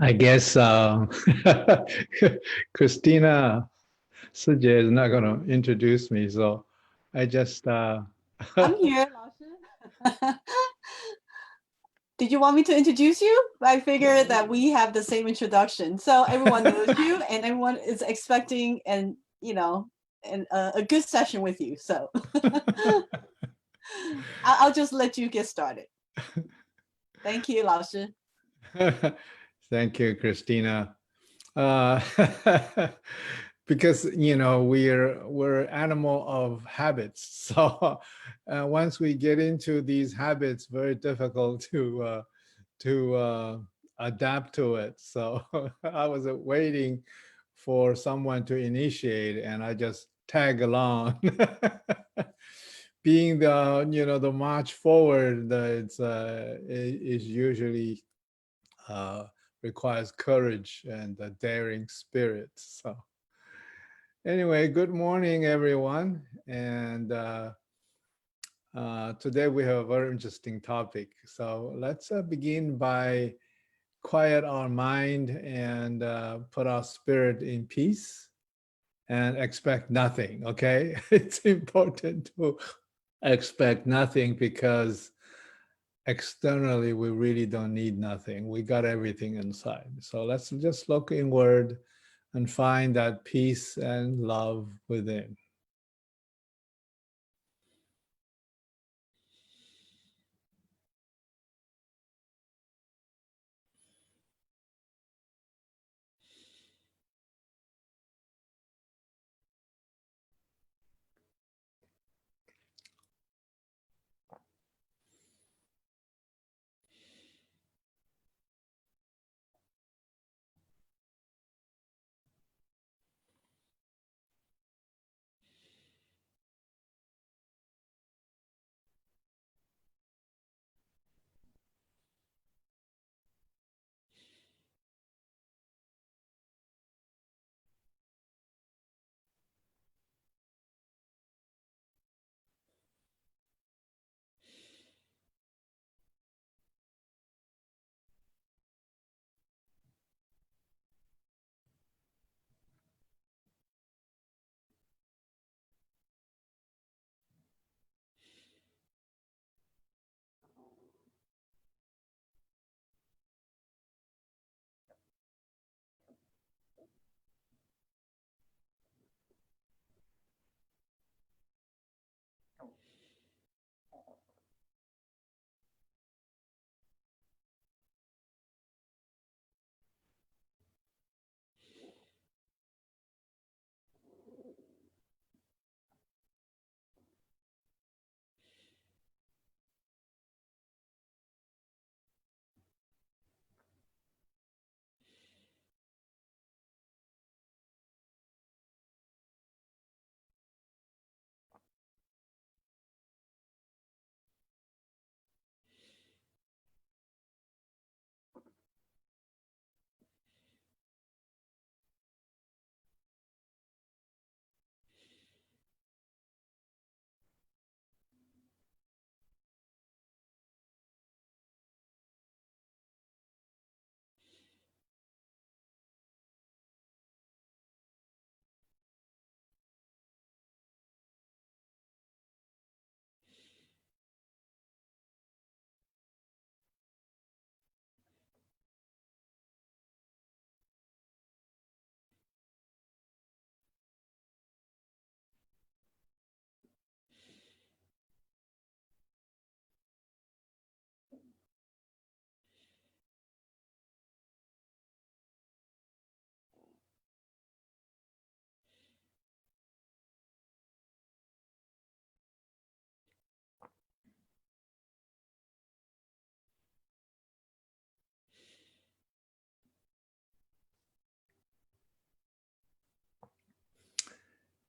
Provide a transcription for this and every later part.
I guess Christina Sujay is not going to introduce me, so I just I'm here, Laoshi. Did you want me to introduce you? I figured that we have the same introduction, so everyone knows you, and everyone is expecting a good session with you. So I'll just let you get started. Thank you, Laoshi. Thank you, Christina. Uh, because we're animal of habits, so once we get into these habits, very difficult to adapt to it. So I was waiting for someone to initiate, and I just tag along. Being the march forward, is usually requires courage and a daring spirit. So anyway, good morning, everyone. And today we have a very interesting topic. So let's begin by quiet our mind and put our spirit in peace and expect nothing, okay? It's important to expect nothing because externally we really don't need nothing. We got everything inside. So let's just look inward and find that peace and love within.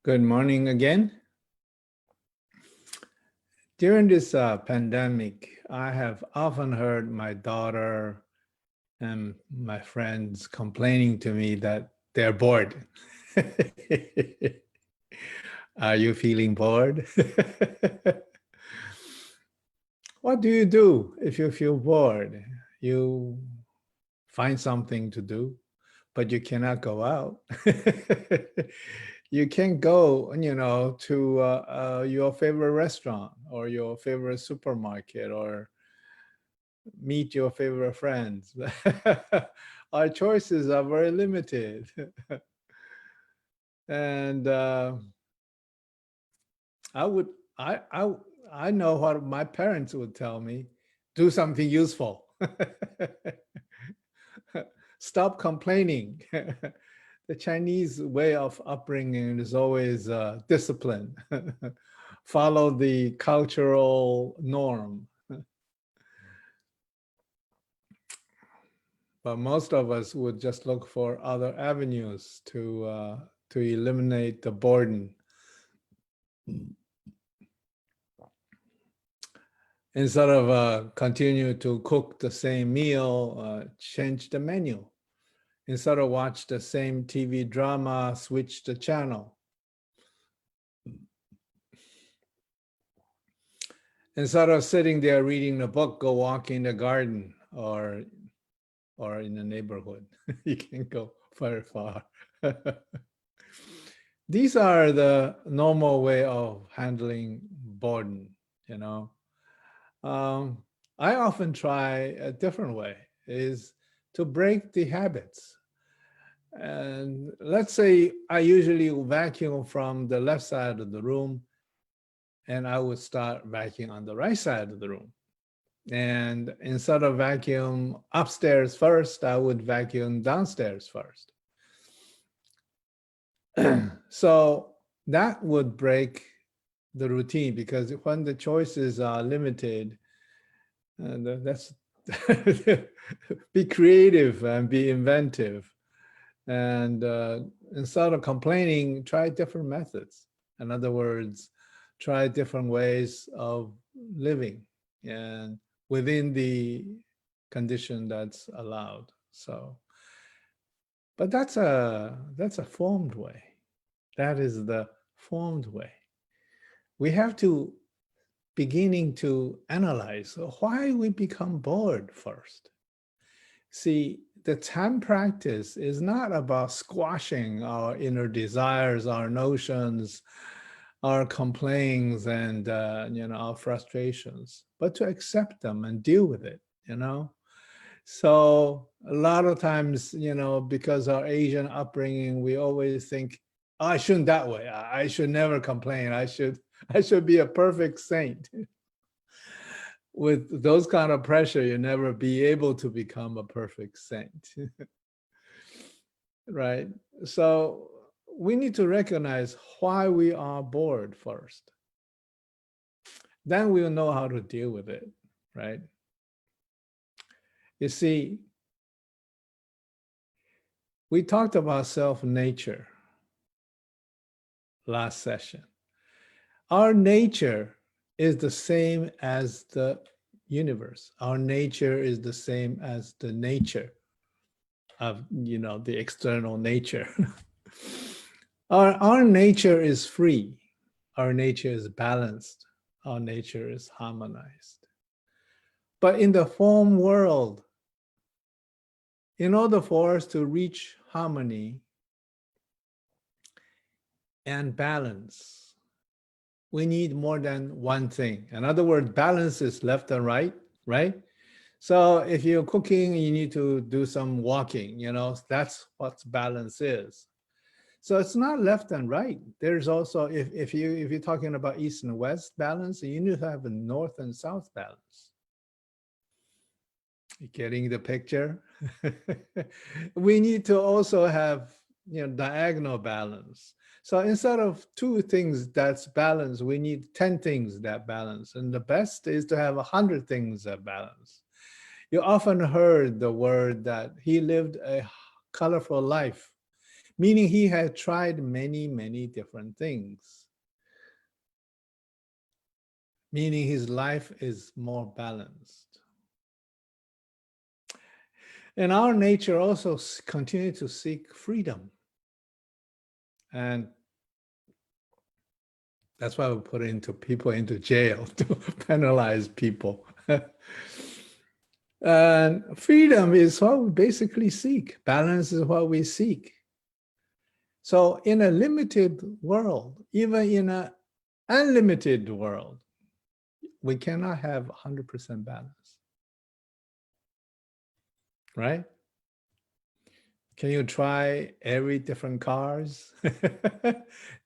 Good morning again. During this pandemic, I have often heard my daughter and my friends complaining to me that they're bored. Are you feeling bored? What do you do if you feel bored? You find something to do, but you cannot go out. You can't go, to your favorite restaurant or your favorite supermarket or meet your favorite friends. Our choices are very limited. And I would, I know what my parents would tell me: do something useful. Stop complaining. The Chinese way of upbringing is always discipline. Follow the cultural norm. But most of us would just look for other avenues to eliminate the burden. Instead of continue to cook the same meal, change the menu. Instead of watch the same TV drama, switch the channel. Instead of sitting there reading a book, go walk in the garden or in the neighborhood. You can't go very far. These are the normal way of handling boredom, you know. I often try a different way, is to break the habits. And let's say I usually vacuum from the left side of the room, and I would start vacuuming on the right side of the room. And instead of vacuum upstairs first, I would vacuum downstairs first. So that would break the routine, because when the choices are limited, and that's be creative and be inventive. And instead of complaining, try different methods. In other words, try different ways of living and within the condition that's allowed. So, but that's a formed way. That is the formed way. We have to beginning to analyze why we become bored first. See, the time practice is not about squashing our inner desires, our notions, our complaints, and our frustrations, but to accept them and deal with it. So a lot of times, because our Asian upbringing, we always think, oh, I shouldn't that way. I should never complain. I should be a perfect saint. With those kind of pressure, you never be able to become a perfect saint. Right? So we need to recognize why we are bored first. Then we'll know how to deal with it, right? You see, we talked about self-nature last session. Our nature is the same as the universe. Our nature is the same as the nature of, the external nature. Our nature is free. Our nature is balanced. Our nature is harmonized. But in the form world, in order for us to reach harmony and balance, we need more than one thing. In other words, balance is left and right, right? So if you're cooking, you need to do some walking, that's what balance is. So it's not left and right. There's also, if you're talking about east and west balance, you need to have a north and south balance. You getting the picture? We need to also have, diagonal balance. So instead of 2 things that's balanced, we need 10 things that balance. And the best is to have 100 things that balance. You often heard the word that he lived a colorful life, meaning he had tried many, many different things, meaning his life is more balanced. And our nature also continue to seek freedom. And that's why we put people into jail, to penalize people. And freedom is what we basically seek. Balance is what we seek. So in a limited world, even in an unlimited world, we cannot have 100% balance, right? Can you try every different cars?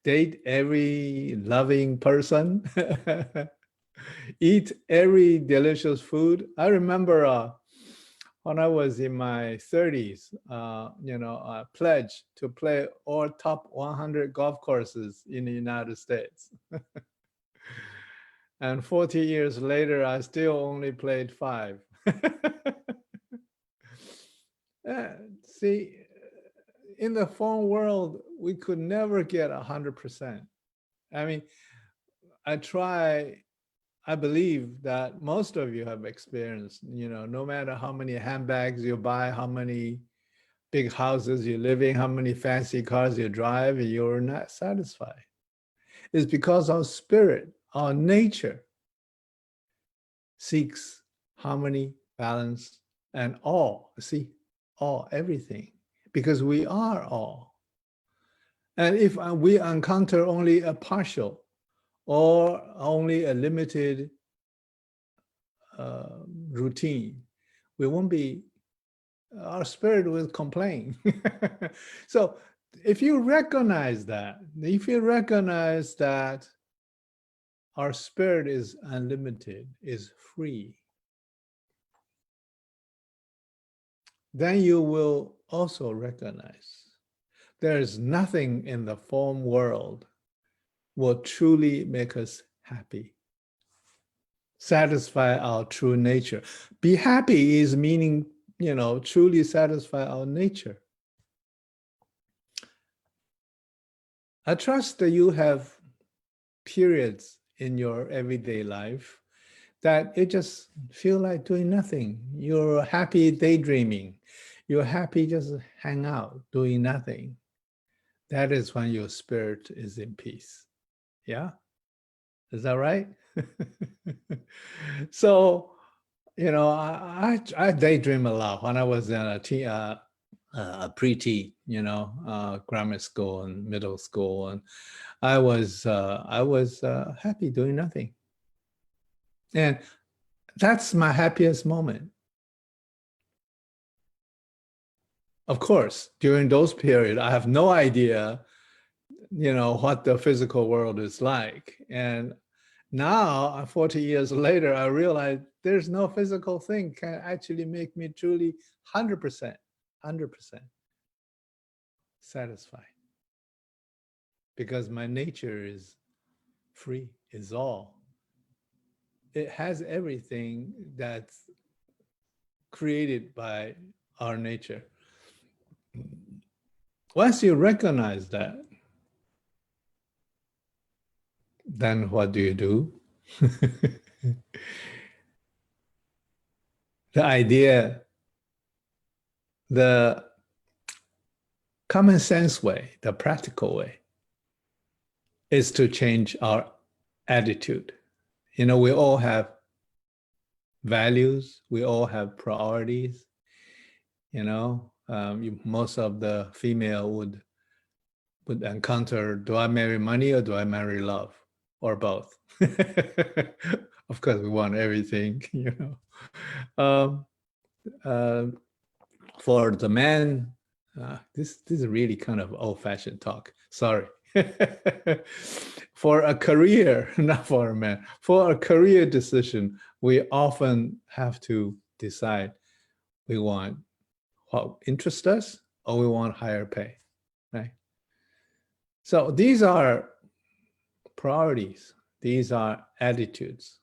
Date every loving person? Eat every delicious food? I remember when I was in my 30s, I pledged to play all top 100 golf courses in the United States. And 40 years later, I still only played 5. See, in the phone world, we could never get 100%. I mean, I believe that most of you have experienced, no matter how many handbags you buy, how many big houses you live in, how many fancy cars you drive, you're not satisfied. It's because our spirit, our nature seeks harmony, balance, and all. See, all, everything, because we are all. And if we encounter only a partial or only a limited routine, we won't be, our spirit will complain. So if you recognize that, our spirit is unlimited, is free, then you will also recognize there is nothing in the form world will truly make us happy, satisfy our true nature. Be happy is meaning, truly satisfy our nature. I trust that you have periods in your everyday life that you just feel like doing nothing. You're happy daydreaming. You're happy just hang out, doing nothing. That is when your spirit is in peace. Yeah? Is that right? So, I daydream a lot when I was in a pre-T, grammar school and middle school, and I was happy doing nothing, and that's my happiest moment. Of course, during those periods, I have no idea, what the physical world is like, and now, 40 years later, I realize there's no physical thing can actually make me truly 100% satisfied, because my nature is free, is all. It has everything that's created by our nature. Once you recognize that, then what do? The idea, the common sense way, the practical way, is to change our attitude. We all have values, we all have priorities. Most of the female would encounter, do I marry money or do I marry love, or both? Of course, we want everything. For the man, this is really kind of old-fashioned talk. Sorry. For a career, not for a man, for a career decision, we often have to decide we want what interests us or we want higher pay, right? So these are priorities. These are attitudes.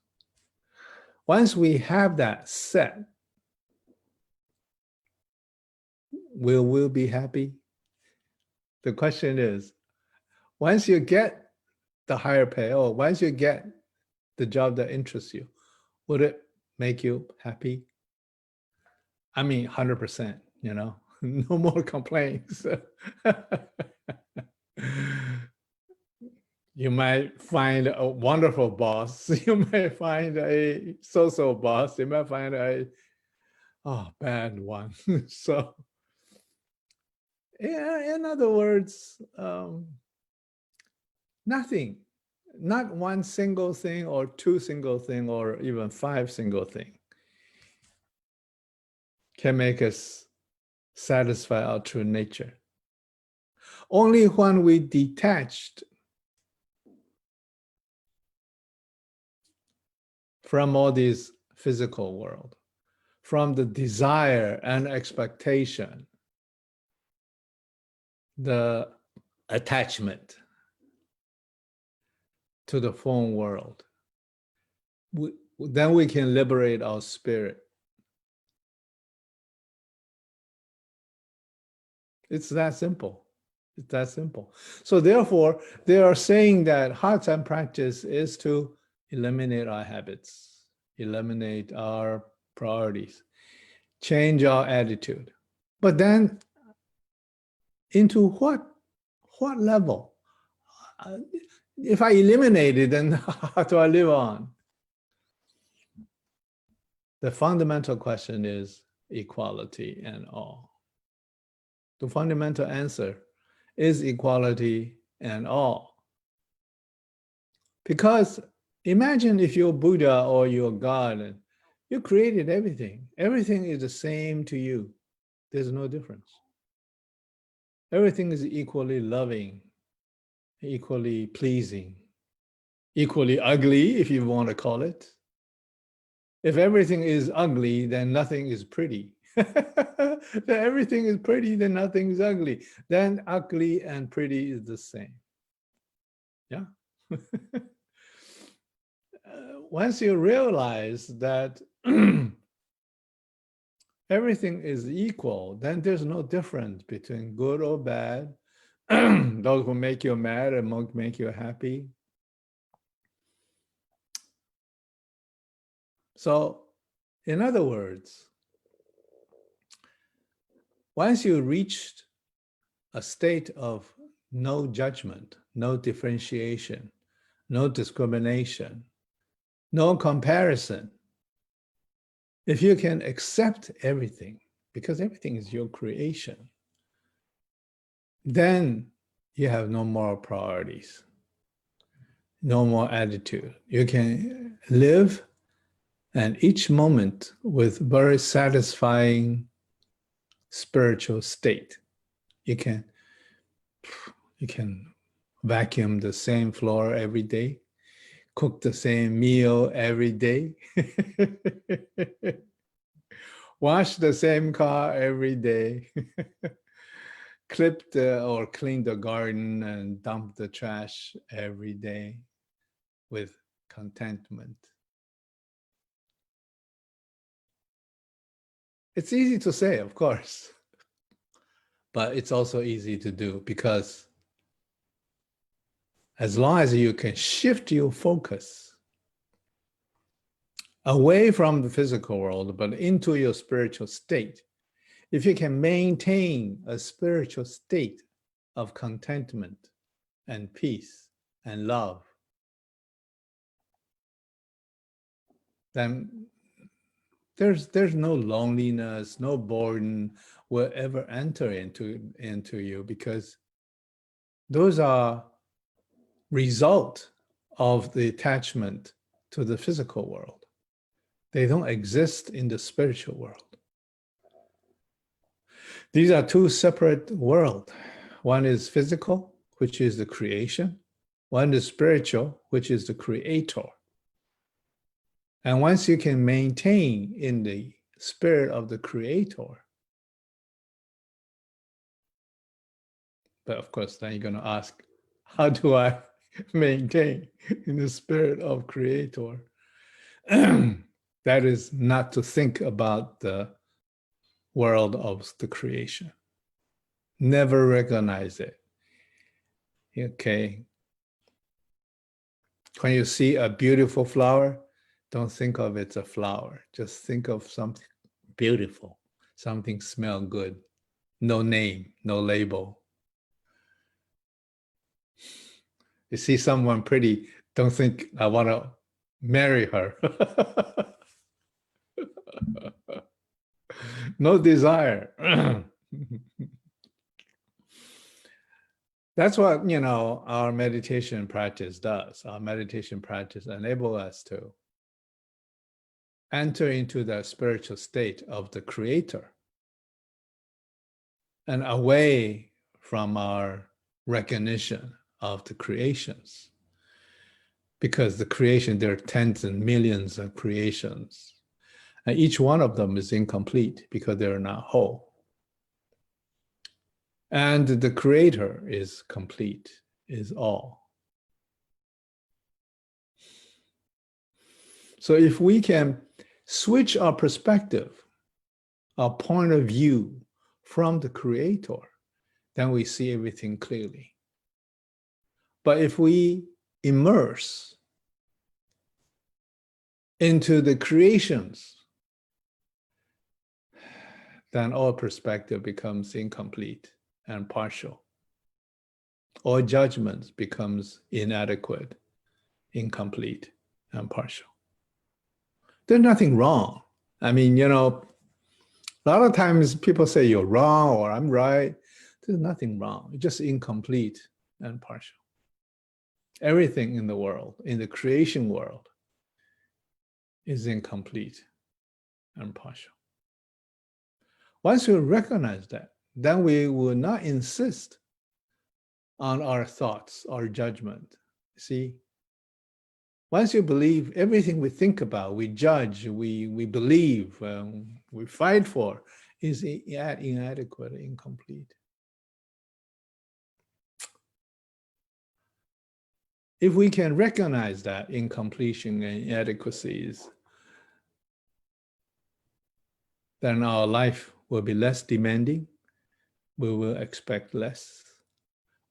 Once we have that set, will we be happy? The question is, once you get the higher pay, or once you get the job that interests you, would it make you happy? I mean, 100%, no more complaints. You might find a wonderful boss. You might find a so-so boss. You might find a Oh, bad one. So, yeah, in other words, nothing, not one single thing or two single thing or even five single thing can make us satisfy our true nature. Only when we detached from all these physical world, from the desire and expectation, the attachment to the form world, then we can liberate our spirit. It's that simple. It's that simple. So therefore, they are saying that hard time practice is to eliminate our habits, eliminate our priorities, change our attitude. But then into what level? If I eliminate it, then how do I live on? The fundamental question is equality and all. The fundamental answer is equality and all. Because imagine if you're Buddha or you're God, and you created everything. Everything is the same to you. There's no difference. Everything is equally loving, equally pleasing, equally ugly, if you want to call it. If everything is ugly, then nothing is pretty. If everything is pretty, then nothing is ugly. Then ugly and pretty is the same. Yeah. Once you realize that everything is equal, then there's no difference between good or bad, those who make you mad and make you happy. So, in other words, once you reached a state of no judgment, no differentiation, no discrimination, no comparison, if you can accept everything, because everything is your creation, then you have no more priorities, no more attitude. You can live and each moment with very satisfying spiritual state. You can vacuum the same floor every day, cook the same meal every day, wash the same car every day, clip or clean the garden and dump the trash every day with contentment. It's easy to say, of course, but it's also easy to do, because as long as you can shift your focus away from the physical world, but into your spiritual state, if you can maintain a spiritual state of contentment and peace and love, then there's no loneliness, no burden will ever enter into you, because those are result of the attachment to the physical world. They don't exist in the spiritual world. These are two separate worlds. One is physical, which is the creation. One is spiritual, which is the creator. And once you can maintain in the spirit of the creator, but of course, then you're going to ask, how do I maintain in the spirit of creator? That is not to think about the world of the creation. Never recognize it. Okay. When you see a beautiful flower, don't think of it as a flower. Just think of something beautiful, something smell good. No name, no label. You see someone pretty, don't think I want to marry her. No desire. That's what, our meditation practice does. Our meditation practice enables us to enter into the spiritual state of the creator and away from our recognition of the creations. Because the creation, there are tens and millions of creations. And each one of them is incomplete because they're not whole. And the creator is complete, is all. So if we can switch our perspective, our point of view from the creator, then we see everything clearly. But if we immerse into the creations, then all perspective becomes incomplete and partial. All judgments becomes inadequate, incomplete, and partial. There's nothing wrong. I mean, a lot of times people say you're wrong or I'm right. There's nothing wrong. It's just incomplete and partial. Everything in the world, in the creation world, is incomplete and partial. Once we recognize that, then we will not insist on our thoughts, our judgment. See, once you believe everything we think about, we judge, we believe, we fight for, is inadequate, incomplete. If we can recognize that incompletion and inadequacies, then our life will be less demanding. We will expect less.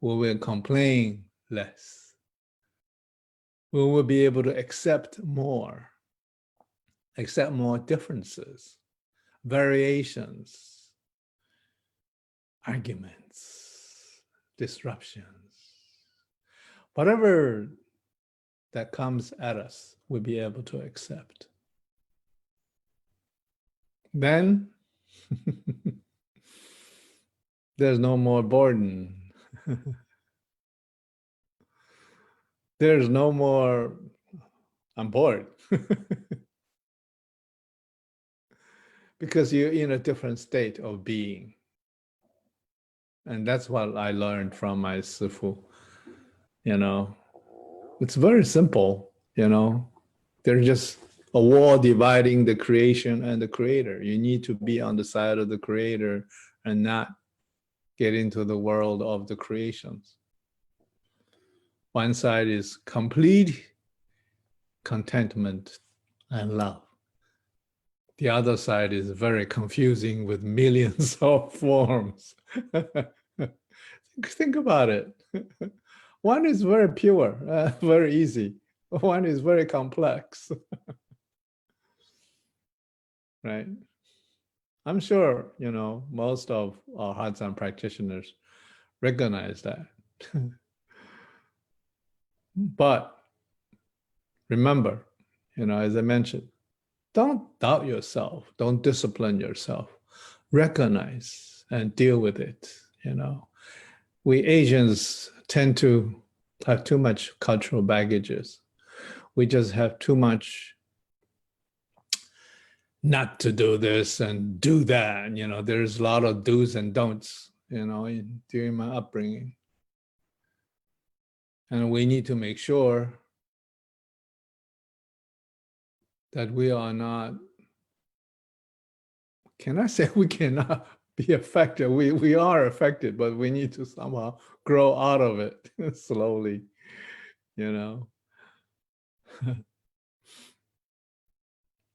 We will complain less. We will be able to accept more differences, variations, arguments, disruptions. Whatever that comes at us, we'll be able to accept. Then there's no more burden. There's no more, I'm bored. Because you're in a different state of being. And that's what I learned from my Sifu. It's very simple, There's just a wall dividing the creation and the creator. You need to be on the side of the creator and not get into the world of the creations. One side is complete contentment and love. The other side is very confusing with millions of forms. Think about it. One is very pure, very easy. One is very complex. Right? I'm sure, most of our Hatsan practitioners recognize that. But remember, as I mentioned, don't doubt yourself. Don't discipline yourself. Recognize and deal with it. We Asians tend to have too much cultural baggages. We just have too much not to do this and do that. There's a lot of do's and don'ts, during my upbringing. And we need to make sure that we are not, can I say we cannot be affected? We are affected, but we need to somehow grow out of it slowly,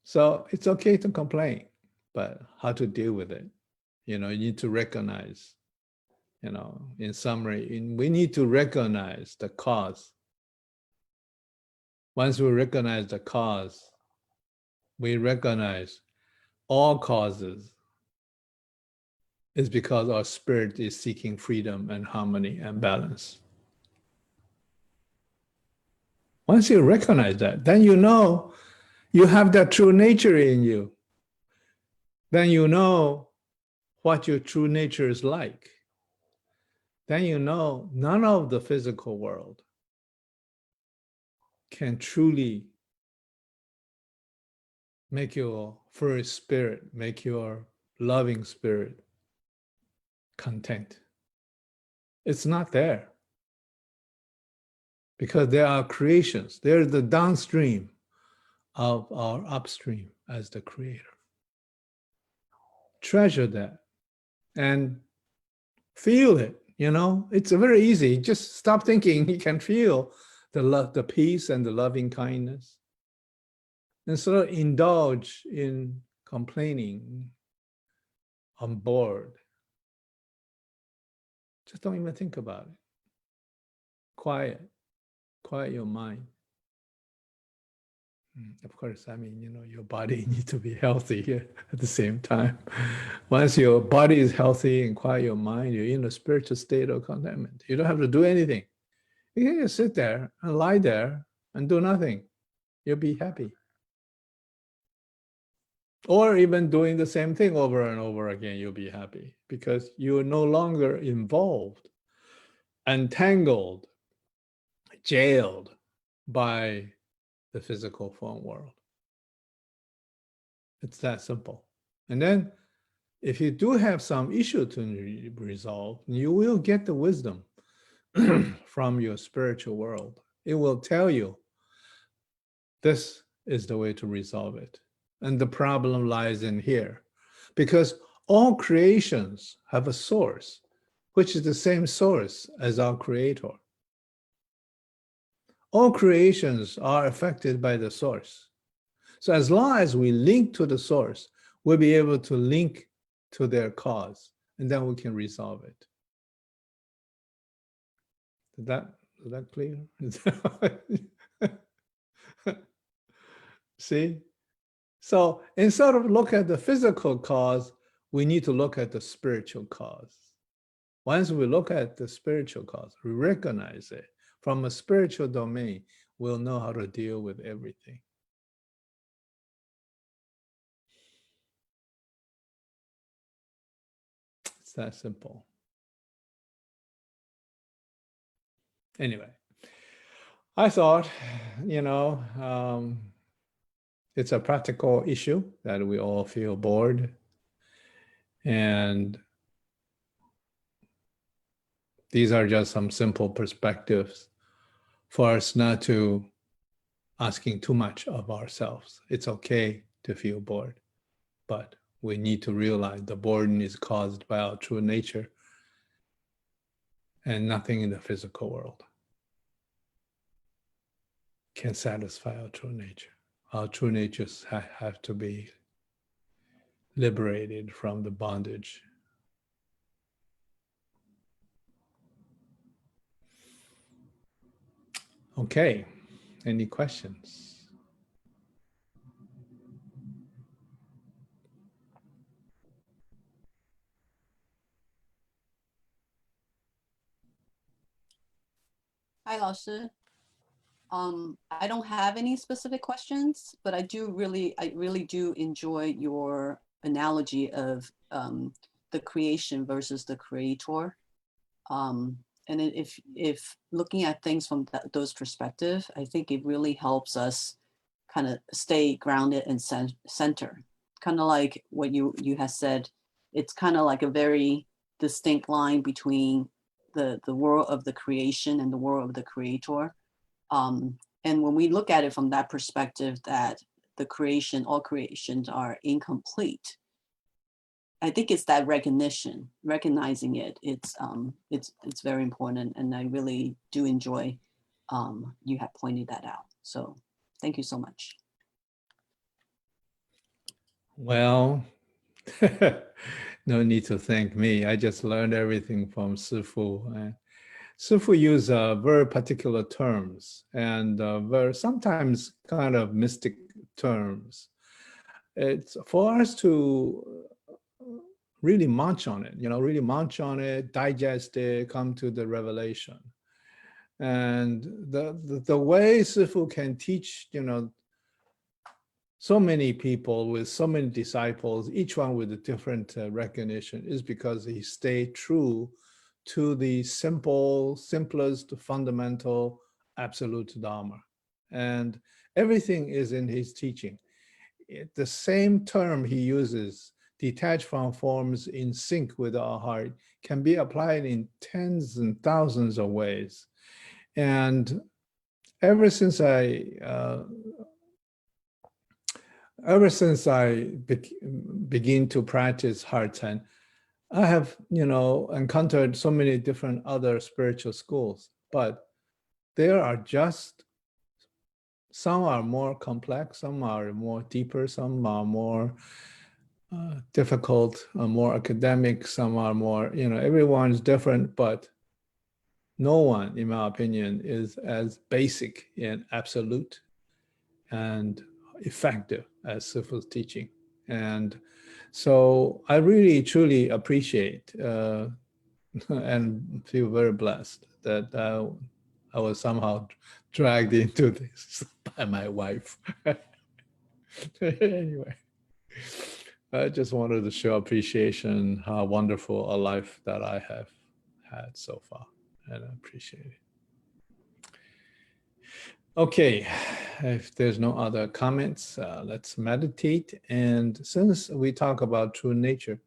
So it's okay to complain, but how to deal with it? You need to recognize, in summary, we need to recognize the cause. Once we recognize the cause, we recognize all causes is because our spirit is seeking freedom and harmony and balance. Once you recognize that, then you have that true nature in you. then you know what your true nature is like. Then you know none of the physical world can truly make your first spirit, make your loving spirit content. It's not there because there are creations. They're the downstream of our upstream as the creator. Treasure that and feel it. You know, it's very easy. Just stop thinking. You can feel the love, the peace, and the loving kindness. And sort of indulge in complaining on board. Just don't even think about it. Quiet your mind. Of course, I mean, you know, your body needs to be healthy at the same time. Once your body is healthy and quiet your mind, you're in a spiritual state of contentment. You don't have to do anything. You can just sit there and lie there and do nothing. You'll be happy. Or even doing the same thing over and over again, you'll be happy because you're no longer involved, entangled, jailed by the physical form world. It's that simple. And then if you do have some issue to resolve, you will get the wisdom from your spiritual world. It will tell you this is the way to resolve it. And the problem lies in here because all creations have a source, which is the same source as our creator. All creations are affected by the source. So as long as we link to the source, we'll be able to link to their cause, and then we can resolve it. Is that clear? See? So instead of look at the physical cause, we need to look at the spiritual cause. Once we look at the spiritual cause, we recognize it from a spiritual domain, we'll know how to deal with everything. It's that simple. Anyway, I thought, you know, it's a practical issue that we all feel bored. And these are just some simple perspectives for us not to asking too much of ourselves. It's okay to feel bored, but we need to realize the boredom is caused by our true nature and nothing in the physical world can satisfy our true nature. Our true natures have to be liberated from the bondage. Okay, any questions? Hi, 老师. I don't have any specific questions, but I really do enjoy your analogy of the creation versus the creator. And if looking at things from those perspectives, I think it really helps us kind of stay grounded and center. Kind of like what you have said, it's kind of like a very distinct line between the world of the creation and the world of the creator. And when we look at it from that perspective, that all creations are incomplete, I think it's that recognizing it. It's very important, and I really do enjoy you have pointed that out. So thank you so much. Well, no need to thank me. I just learned everything from Sifu. Sifu use very particular terms and very sometimes kind of mystic terms. It's for us to really munch on it, really munch on it, digest it, come to the revelation. And the way Sifu can teach, so many people with so many disciples, each one with a different recognition, is because he stayed true to the simplest, fundamental, absolute Dharma. And everything is in his teaching. The same term he uses, detached from forms in sync with our heart, can be applied in tens and thousands of ways. And ever since begin to practice heart Zen, I have, encountered so many different other spiritual schools, but there are just, some are more complex, some are more deeper, some are more difficult, more academic, some are more, everyone's different, but no one, in my opinion, is as basic and absolute and effective as Sifu's teaching. And so I really, truly appreciate and feel very blessed that I was somehow dragged into this by my wife. Anyway, I just wanted to show appreciation, how wonderful a life that I have had so far, and I appreciate it. Okay, if there's no other comments, let's meditate. And since we talk about true nature,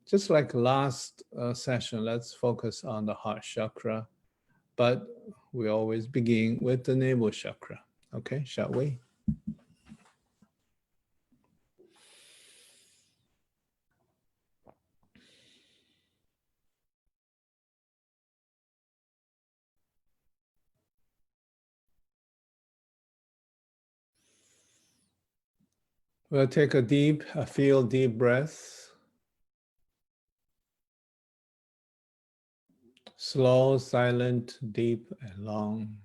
just like last session, let's focus on the heart chakra, but we always begin with the navel chakra. Okay, shall we? We'll take a feel deep breath. Slow, silent, deep, and long.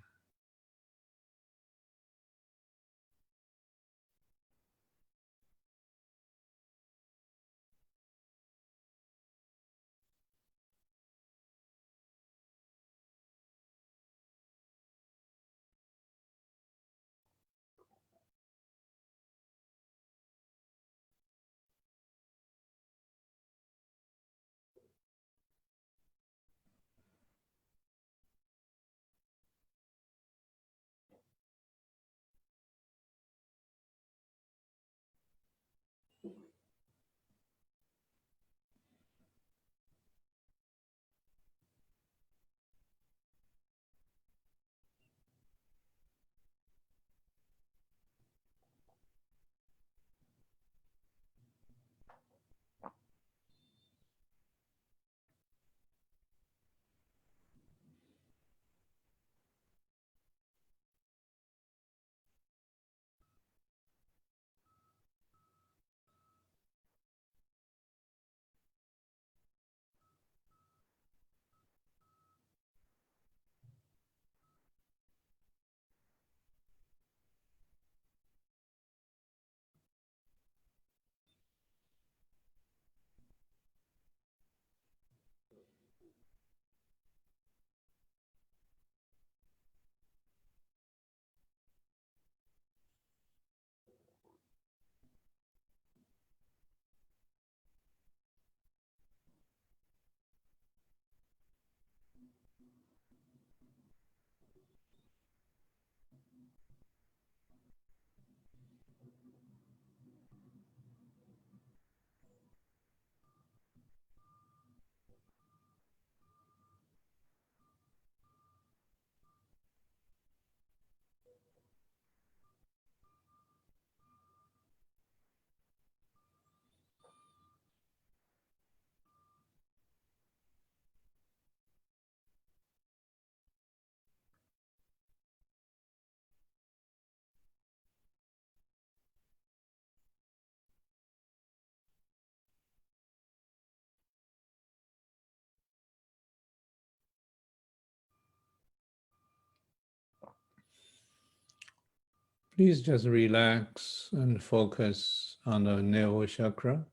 Please just relax and focus on the navel chakra.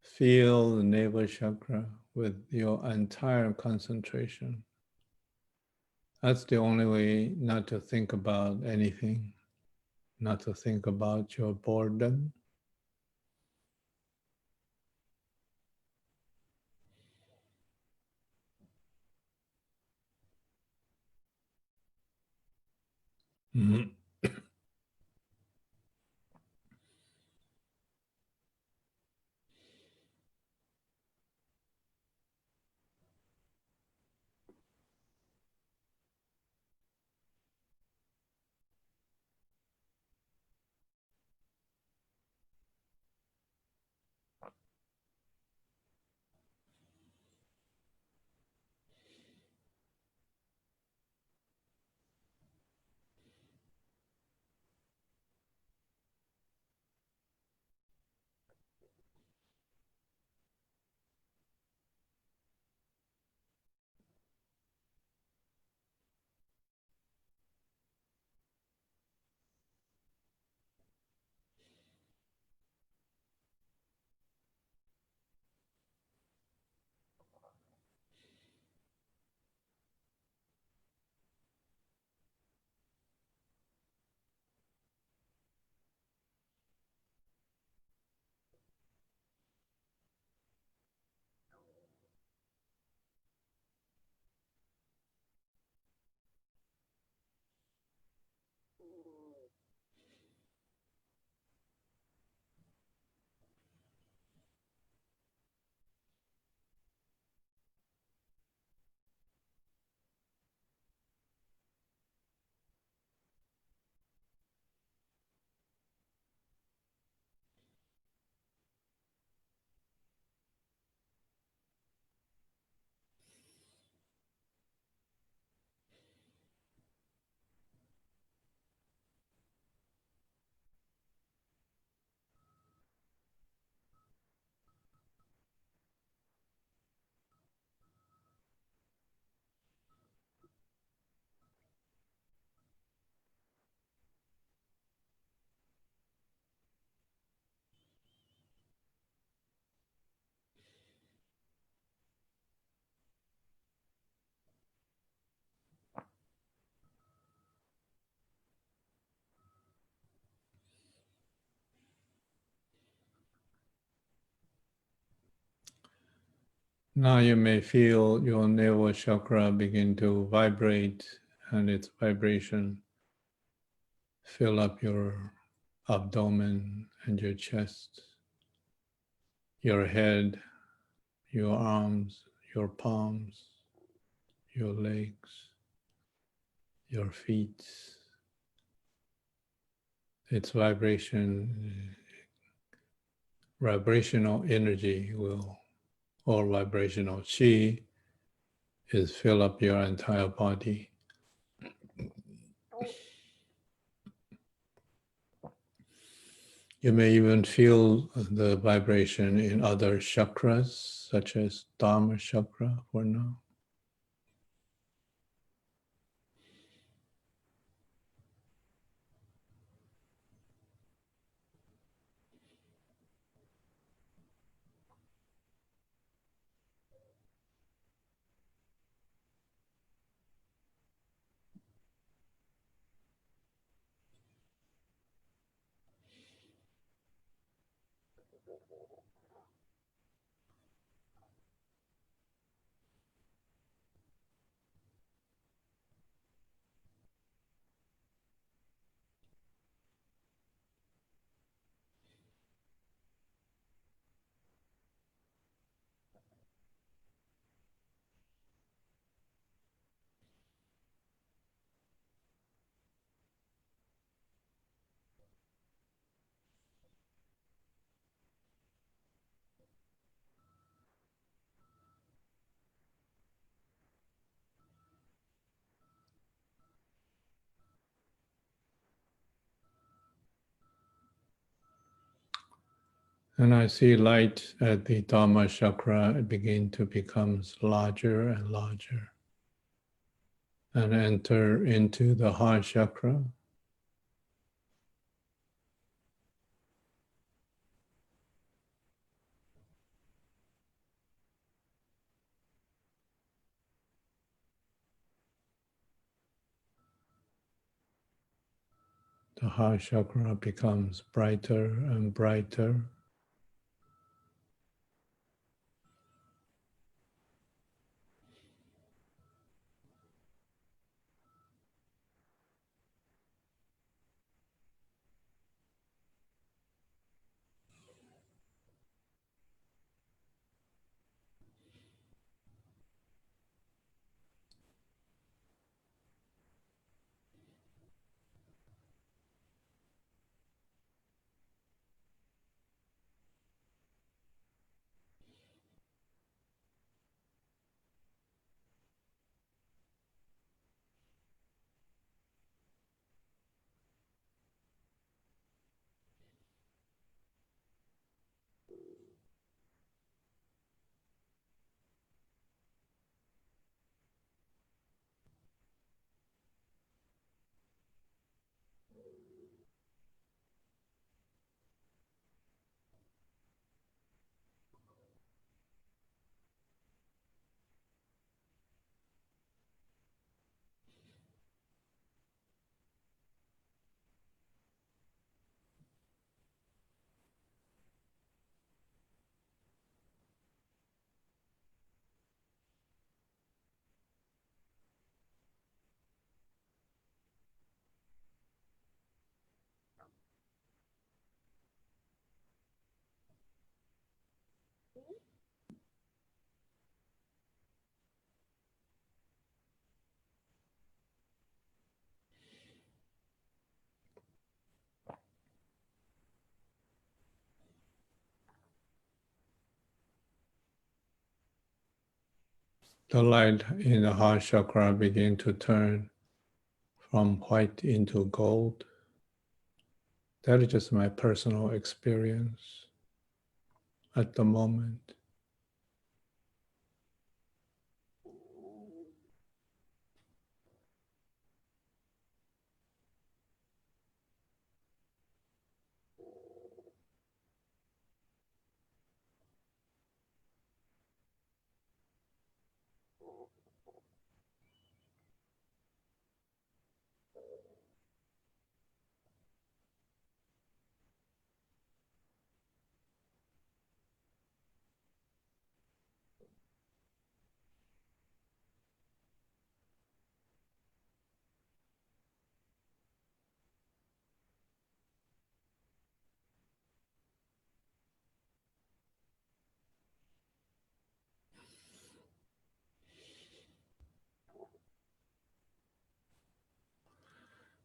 Feel the navel chakra with your entire concentration. That's the only way not to think about anything. not to think about your boredom. Mhm. Now you may feel your navel chakra begin to vibrate, and its vibration fill up your abdomen and your chest, your head, your arms, your palms, your legs, your feet. Its vibrational energy or vibrational chi is fill up your entire body. You may even feel the vibration in other chakras, such as Dharma chakra for now. And I see light at the Dharma chakra begin to become larger and larger and enter into the heart chakra. The heart chakra becomes brighter and brighter. The light in the heart chakra begin to turn from white into gold. That is just my personal experience at the moment.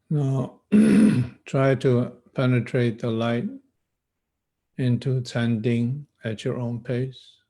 Now, try to penetrate the light into Chanding at your own pace.